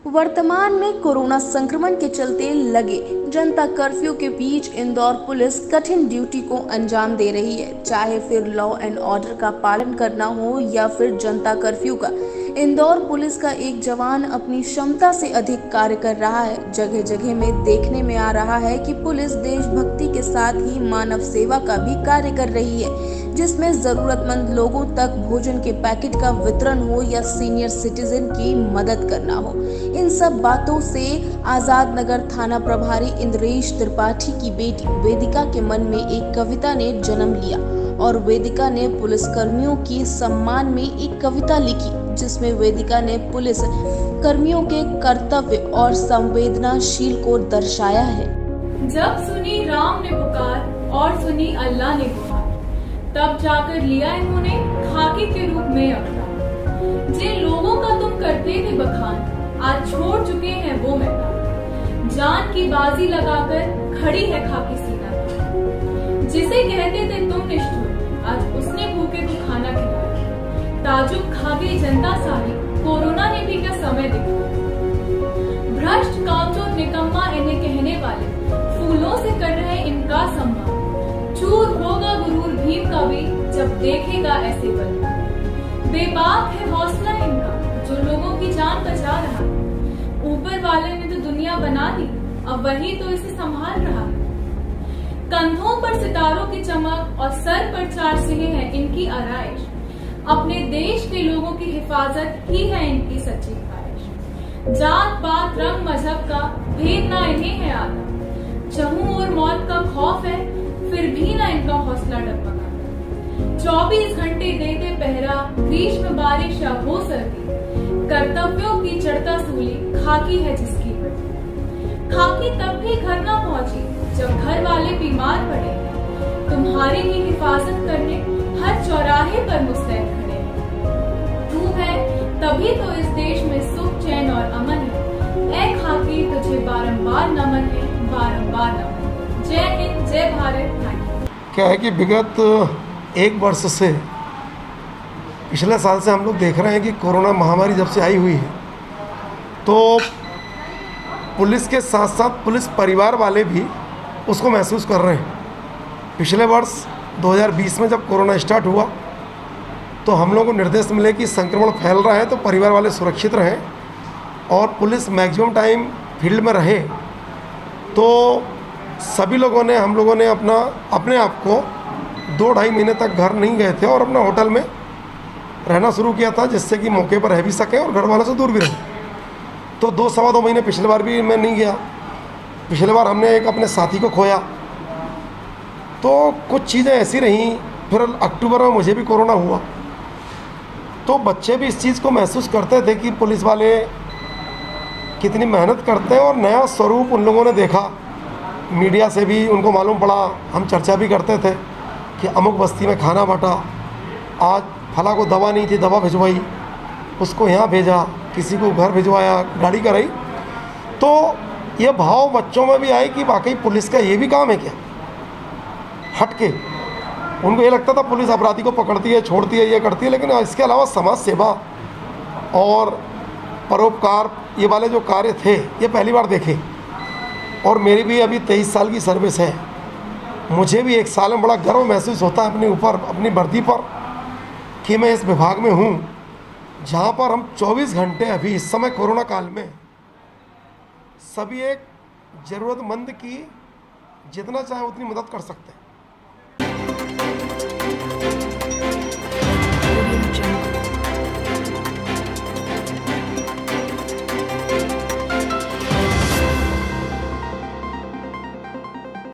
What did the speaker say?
वर्तमान में कोरोना संक्रमण के चलते लगे जनता कर्फ्यू के बीच इंदौर पुलिस कठिन ड्यूटी को अंजाम दे रही है। चाहे फिर लॉ एंड ऑर्डर का पालन करना हो या फिर जनता कर्फ्यू का, इंदौर पुलिस का एक जवान अपनी क्षमता से अधिक कार्य कर रहा है। जगह जगह में देखने में आ रहा है कि पुलिस देशभक्ति के साथ ही मानव सेवा का भी कार्य कर रही है, जिसमें जरूरतमंद लोगों तक भोजन के पैकेट का वितरण हो या सीनियर सिटीजन की मदद करना हो। इन सब बातों से आजाद नगर थाना प्रभारी इंद्रेश त्रिपाठी की बेटी वेदिका के मन में एक कविता ने जन्म लिया और वेदिका ने पुलिस कर्मियों के सम्मान में एक कविता लिखी, जिसमें वेदिका ने पुलिस कर्मियों के कर्तव्य और संवेदनाशील को दर्शाया है। जब सुनी राम ने पुकार और सुनी अल्लाह ने गुहार, तब जाकर लिया इन्होंने खाकी के रूप में अवतार। जिन लोगों का तुम करते थे बखान, आज छोड़ चुके हैं वो मैदान। जान की बाजी लगाकर खड़ी है खाकी सीना पर। जिसे कहते थे तुम निष्ठुर, आज उसने भूखे को खाना खिलाया। ताजुब खा गई जनता सारी, कोरोना ने भी क्या समय दिखाया। भ्रष्ट कामचोर निकम्मा इन्हें कहने वाले, फूलों से कर रहे इनका सम्मान। चूर होगा गुरूर भीम का भी, जब देखेगा ऐसे बल। बेबाक है हौसला इनका, जो लोगों की जान बचा रहा। ऊपर वाले ने तो दुनिया बना दी, अब वही तो इसे संभाल रहा। कंधों पर सितारों की चमक और सर पर 4 सिंह है इनकी आराइश। अपने देश के लोगों की हिफाजत ही है इनकी सच्ची ख्वाहिश। जात पात रंग मजहब का भेद ना इन्हें है आता। चहूं और मौत का खौफ है, फिर भी ना इनका हौसला डगमगाता। 24 घंटे देते पहरा, ग्रीष्म बारिश या हो सर्दी। कर्तव्यों की चढ़ता सूली, खाकी है जिसकी पड़ी। खाकी तब भी घर ना पहुंची जब घर वाले बीमार पड़े। तुम्हारी ही हिफाजत करने हर चौराहे पर मुस्तैद खड़े हैं। तू है तभी तो इस देश में सुख चैन और अमन है। ऐ खाकी तुझे बारंबार नमन है, बारंबार नमन। जय हिंद, जय भारत। क्या है कि विगत 1 वर्ष से, पिछले साल से हम लोग देख रहे हैं कि कोरोना महामारी जब से आई हुई है, तो पुलिस के साथ साथ पुलिस परिवार वाले भी उसको महसूस कर रहे हैं। पिछले वर्ष 2020 में जब कोरोना स्टार्ट हुआ तो हम लोगों को निर्देश मिले कि संक्रमण फैल रहा है तो परिवार वाले सुरक्षित रहें और पुलिस मैक्सिमम टाइम फील्ड में रहे। तो सभी लोगों ने, हम लोगों ने अपने आप को 2-2.5 महीने तक घर नहीं गए थे और अपना होटल में रहना शुरू किया था, जिससे कि मौके पर रह भी सकें और घर वालों से दूर भी रहें। तो 2-2.25 महीने पिछले बार भी मैं नहीं गया। पिछले बार हमने एक अपने साथी को खोया, तो कुछ चीज़ें ऐसी रहीं। फिर अक्टूबर में मुझे भी कोरोना हुआ, तो बच्चे भी इस चीज़ को महसूस करते थे कि पुलिस वाले कितनी मेहनत करते हैं और नया स्वरूप उन लोगों ने देखा। मीडिया से भी उनको मालूम पड़ा, हम चर्चा भी करते थे कि अमुक बस्ती में खाना बटा, आज फला को दवा नहीं थी, दवा भिजवाई, उसको यहाँ भेजा, किसी को घर भिजवाया, गाड़ी कराई। तो ये भाव बच्चों में भी आए कि वाकई पुलिस का ये भी काम है क्या, हट के। उनको ये लगता था पुलिस अपराधी को पकड़ती है, छोड़ती है, ये करती है, लेकिन इसके अलावा समाज सेवा और परोपकार ये वाले जो कार्य थे ये पहली बार देखे। और मेरी भी अभी 23 साल की सर्विस है, मुझे भी 1 साल में बड़ा गर्व महसूस होता है अपने ऊपर, अपनी वर्दी पर, कि मैं इस विभाग में हूँ जहाँ पर हम 24 घंटे अभी इस समय कोरोना काल में सभी एक ज़रूरतमंद की जितना चाहे उतनी मदद कर सकते हैं।